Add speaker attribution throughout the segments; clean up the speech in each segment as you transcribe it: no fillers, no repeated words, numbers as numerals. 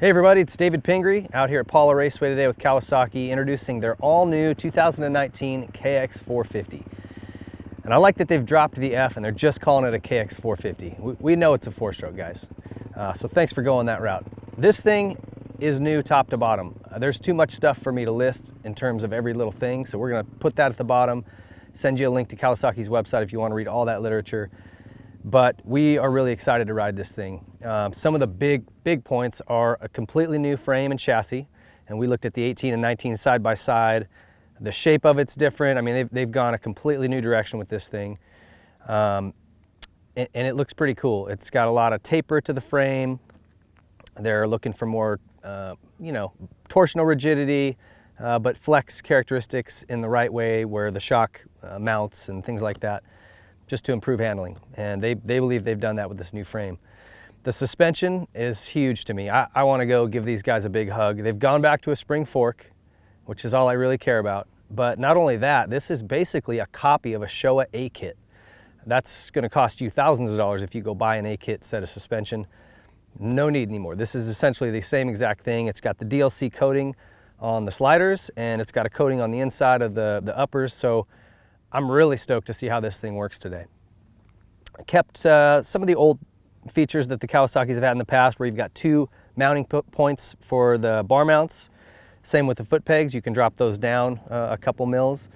Speaker 1: Hey everybody, it's David Pingree out here at Pala Raceway today with Kawasaki, introducing their all-new 2019 KX450. And I like that they've dropped the F and they're just calling it a KX450. We know it's a four-stroke, guys. So thanks for going that route. This thing is new top to bottom. There's too much stuff for me to list in terms of every little thing, so we're gonna put that at the bottom, send you a link to Kawasaki's website if you wanna read all that literature. But we are really excited to ride this thing. Some of the big points are a completely new frame and chassis, and we looked at the 18 and 19 side by side. The shape of it's different. I mean, they've gone a completely new direction with this thing, and it looks pretty cool. It's got a lot of taper to the frame. They're looking for more, torsional rigidity, but flex characteristics in the right way where the shock mounts and things like that, just to improve handling. And they believe they've done that with this new frame. The suspension is huge to me. I want to go give these guys a big hug. They've gone back to a spring fork, which is all I really care about. But not only that, this is basically a copy of a Showa A-kit. That's going to cost you thousands of dollars if you go buy an A-kit set of suspension. No need anymore. This is essentially the same exact thing. It's got the DLC coating on the sliders, and it's got a coating on the inside of the uppers. So I'm really stoked to see how this thing works today. I kept some of the old features that the Kawasaki's have had in the past, where you've got two mounting points for the bar mounts. Same with the foot pegs. You can drop those down a couple mils.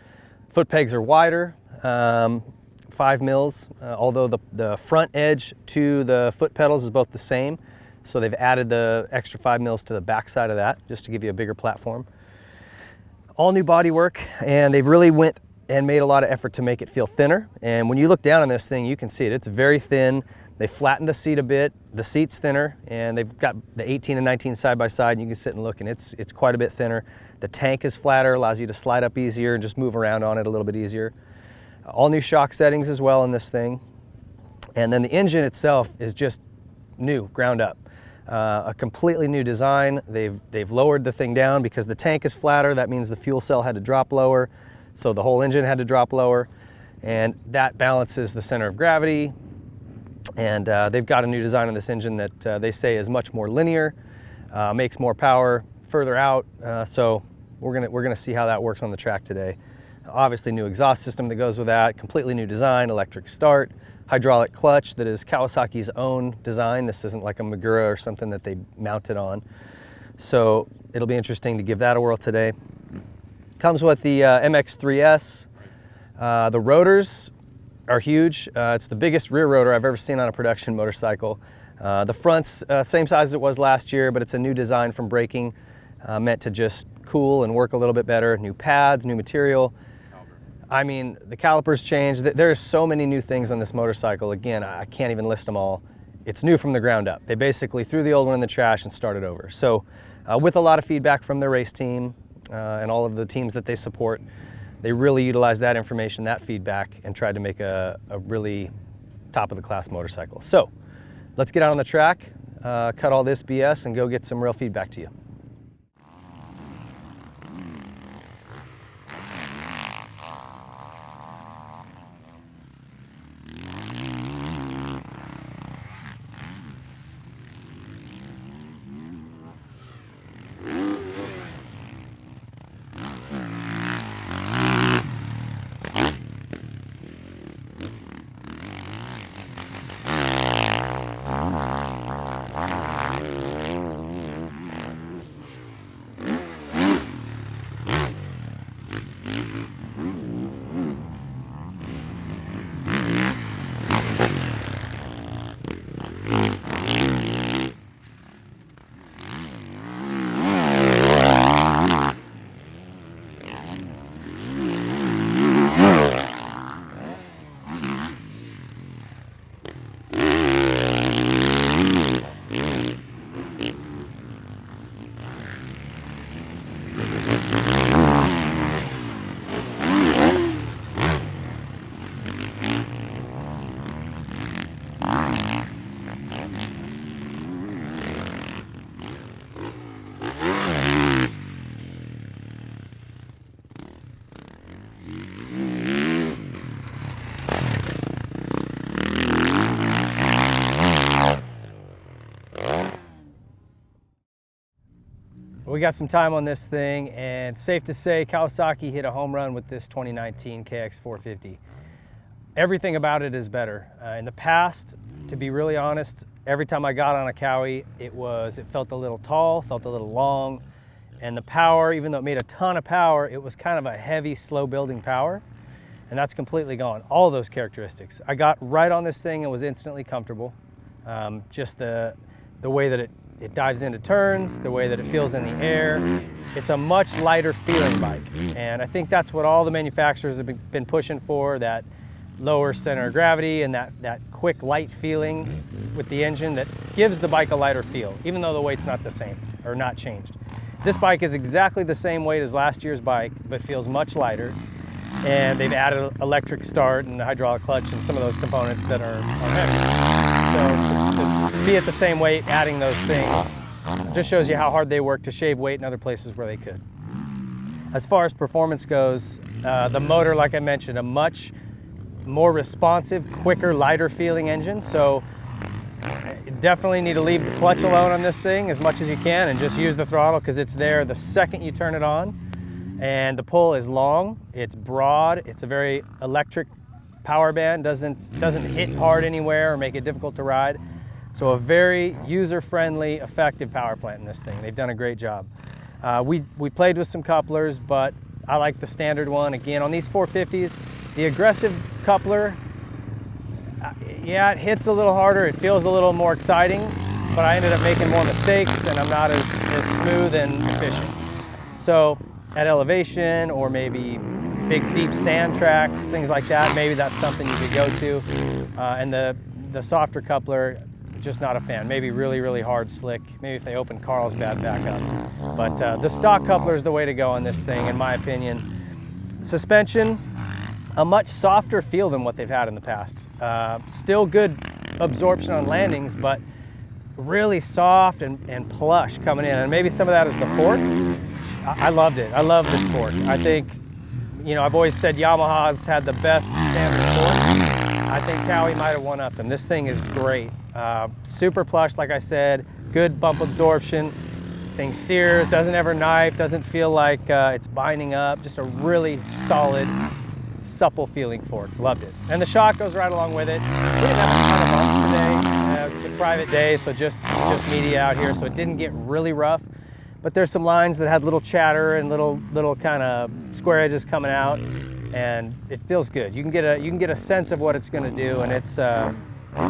Speaker 1: Foot pegs are wider, 5 mils, although the front edge to the foot pedals is both the same. So they've added the extra 5 mils to the back side of that, just to give you a bigger platform. All new bodywork, and they've really went and made a lot of effort to make it feel thinner. And when you look down on this thing, you can see it. It's very thin. They flattened the seat a bit. The seat's thinner, and they've got the 18 and 19 side by side, and you can sit and look, and it's quite a bit thinner. The tank is flatter, allows you to slide up easier and just move around on it a little bit easier. All new shock settings as well in this thing. And then the engine itself is just new, ground up. A completely new design. They've lowered the thing down because the tank is flatter. That means the fuel cell had to drop lower, so the whole engine had to drop lower, and that balances the center of gravity. And they've got a new design on this engine that they say is much more linear, makes more power further out. So we're gonna see how that works on the track today. Obviously, new exhaust system that goes with that, completely new design, electric start, hydraulic clutch that is Kawasaki's own design. This isn't like a Magura or something that they mounted on. So it'll be interesting to give that a whirl today. Comes with the MX-3S. The rotors are huge. It's the biggest rear rotor I've ever seen on a production motorcycle. The front's same size as it was last year, but it's a new design from braking, meant to just cool and work a little bit better. New pads, new material. I mean, the calipers changed. There's so many new things on this motorcycle. Again, I can't even list them all. It's new from the ground up. They basically threw the old one in the trash and started over. So with a lot of feedback from the race team and all of the teams that they support, they really utilized that information, that feedback, and tried to make a really top-of-the-class motorcycle. So let's get out on the track, cut all this BS, and go get some real feedback to you. we got some time on this thing, and safe to say Kawasaki hit a home run with this 2019 KX450. Everything about it is better. In the past, to be really honest, every time I got on a Cowie, it felt a little tall, felt a little long, and the power, even though it made a ton of power, it was kind of a heavy, slow building power, and that's completely gone. All those characteristics. I got right on this thing and was instantly comfortable. Just the way that it dives into turns, the way that it feels in the air. It's a much lighter feeling bike, and I think that's what all the manufacturers have been pushing for, that lower center of gravity and that quick light feeling with the engine that gives the bike a lighter feel, even though the weight's not the same or not changed. This bike is exactly the same weight as last year's bike, but feels much lighter, and they've added electric start and hydraulic clutch and some of those components that are heavy. So to be at the same weight, adding those things just shows you how hard they work to shave weight in other places where they could. As far as performance goes, the motor, like I mentioned, a much more responsive, quicker, lighter feeling engine. So you definitely need to leave the clutch alone on this thing as much as you can and just use the throttle, because it's there the second you turn it on. And the pull is long, it's broad, it's a very electric power band, doesn't hit hard anywhere or make it difficult to ride. So a very user-friendly, effective power plant in this thing. They've done a great job. We played with some couplers, but I like the standard one. Again, on these 450s, the aggressive coupler, yeah, it hits a little harder, it feels a little more exciting, but I ended up making more mistakes and I'm not as smooth and efficient. So at elevation, or maybe big deep sand tracks, things like that, maybe that's something you could go to. And the softer coupler, just not a fan. Maybe really, really hard slick. Maybe if they open Carlsbad back up. But the stock coupler is the way to go on this thing, in my opinion. Suspension, a much softer feel than what they've had in the past. Still good absorption on landings, but really soft and plush coming in. And maybe some of that is the fork. I loved it. I love this fork. I think, you know, I've always said Yamaha's had the best standard fork. I think Cowie might have one up them. This thing is great. Super plush, like I said, good bump absorption. Thing steers, doesn't ever knife, doesn't feel like it's binding up. Just a really solid, supple feeling fork. Loved it. And the shock goes right along with it. We didn't have a ton of bumps today. It's a private day, so just media out here, so it didn't get really rough. But there's some lines that had little chatter and little kind of square edges coming out, and it feels good. You can get a sense of what it's going to do, and it's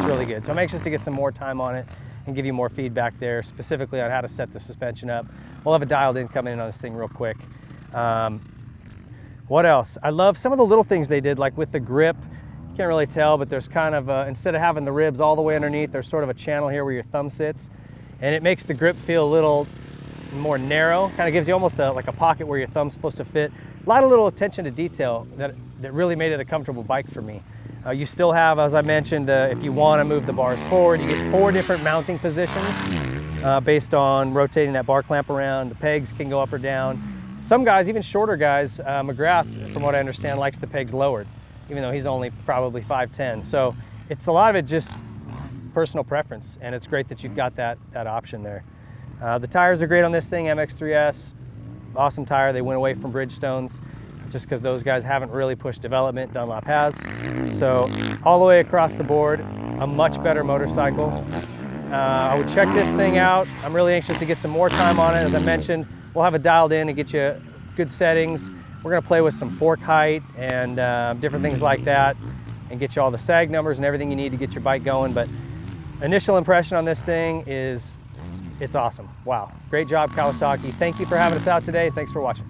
Speaker 1: really good. So I'm anxious to get some more time on it and give you more feedback there, specifically on how to set the suspension up. We'll have a dialed in coming in on this thing real quick. What else? I love some of the little things they did, like with the grip. You can't really tell, but there's kind of instead of having the ribs all the way underneath, there's sort of a channel here where your thumb sits, and it makes the grip feel a little more narrow. Kind of gives you almost like a pocket where your thumb's supposed to fit. A lot of little attention to detail that really made it a comfortable bike for me. You still have, as I mentioned, if you want to move the bars forward, you get 4 different mounting positions based on rotating that bar clamp around. The pegs can go up or down. Some guys, even shorter guys, McGrath, from what I understand, likes the pegs lowered, even though he's only probably 5'10". So it's a lot of it just personal preference, and it's great that you've got that option there. The tires are great on this thing, MX3S, awesome tire. They went away from Bridgestones just because those guys haven't really pushed development. Dunlop has. So all the way across the board, a much better motorcycle. I would check this thing out. I'm really anxious to get some more time on it. As I mentioned, we'll have it dialed in and get you good settings. We're gonna play with some fork height and different things like that and get you all the sag numbers and everything you need to get your bike going. But initial impression on this thing is, it's awesome. Wow, great job, Kawasaki. Thank you for having us out today. Thanks for watching.